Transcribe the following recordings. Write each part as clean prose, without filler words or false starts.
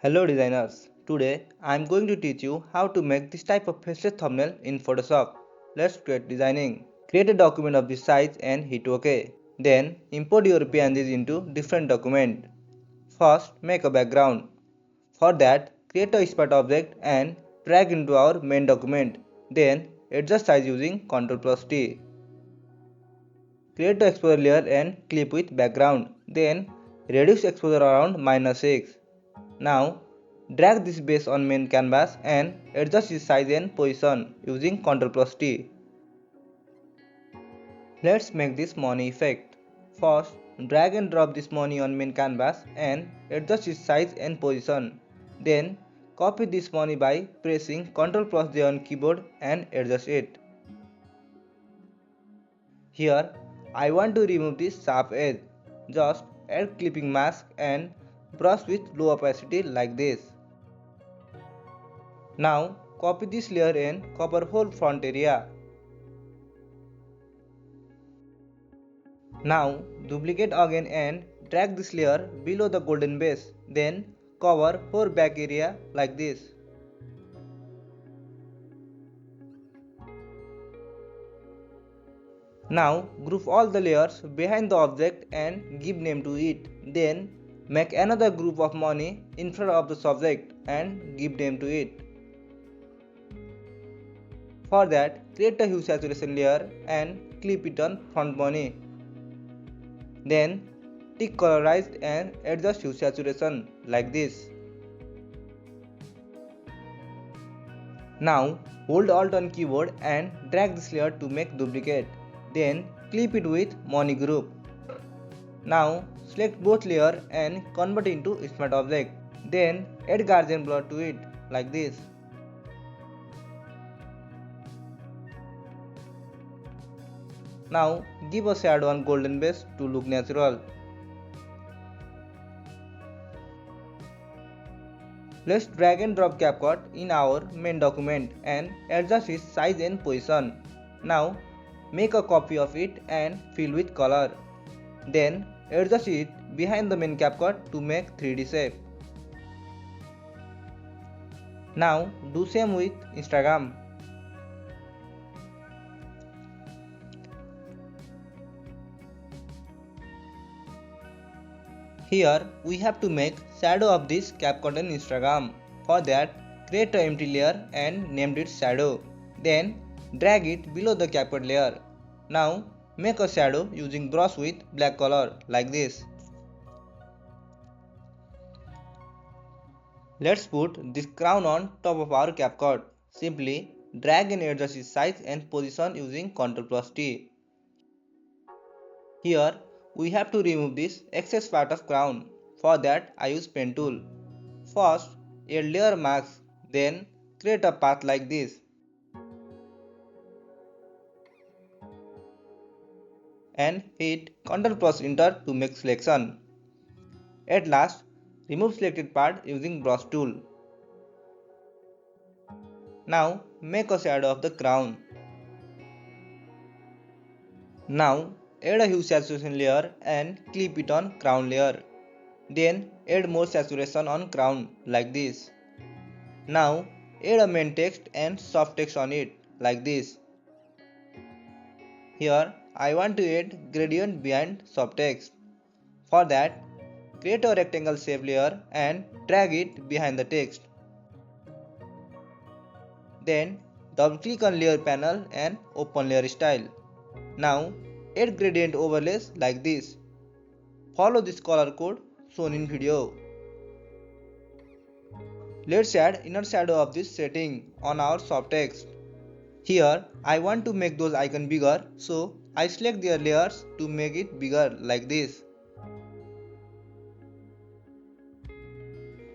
Hello designers, today I am going to teach you how to make this type of faceless thumbnail in Photoshop. Let's get designing. Create a document of this size and hit OK. Then import your PNGs into different document. First make a background. For that create a smart object and drag into our main document. Then adjust size using Ctrl T. Create the exposure layer and clip with background. Then reduce exposure around -6. Now drag this base on main canvas and adjust its size and position using Ctrl T. Let's make this money effect. First drag and drop this money on main canvas and adjust its size and position. Then copy this money by pressing Ctrl J on keyboard and adjust it. Here I want to remove this sharp edge. Just add clipping mask and brush with low opacity like this. Now copy this layer and cover whole front area. Now duplicate again and drag this layer below the golden base. Then cover whole back area like this. Now group all the layers behind the object and give name to it. Then make another group of money in front of the subject and give name to it. For that create a hue saturation layer and clip it on front money. Then tick colorized and adjust hue saturation like this. Now hold Alt on keyboard and drag this layer to make duplicate. Then clip it with money group. Now select both layer and convert into smart object. Then add Gaussian blur to it like this. Now give a shadow on golden base to look natural. Let's drag and drop CapCut in our main document and adjust its size and position. Now make a copy of it and fill with color. Then adjust it behind the main CapCut to make 3D shape. Now do same with Instagram. Here we have to make shadow of this CapCut on Instagram. For that create an empty layer and named it shadow. Then drag it below the CapCut layer. Now make a shadow using brush with black color like this. Let's put this crown on top of our CapCut. Simply drag and adjust its size and position using Ctrl T. Here we have to remove this excess part of crown. For that I use pen tool. First add layer mask, then create a path like this. And hit Ctrl Enter to make selection. At last remove selected part using brush tool. Now make a shadow of the crown. Now add a hue saturation layer and clip it on crown layer. Then add more saturation on crown like this. Now add a main text and soft text on it like this. Here I want to add gradient behind soft text. For that create a rectangle shape layer and drag it behind the text. Then double click on layer panel and open layer style. Now add gradient overlays like this. Follow this color code shown in video. Let's add inner shadow of this setting on our soft text. Here I want to make those icons bigger, so I select their layers to make it bigger like this.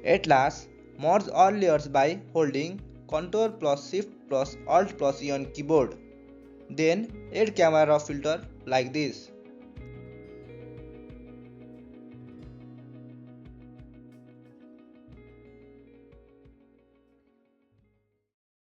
At last merge all layers by holding Ctrl plus Shift plus Alt plus E on keyboard. Then add camera raw filter like this.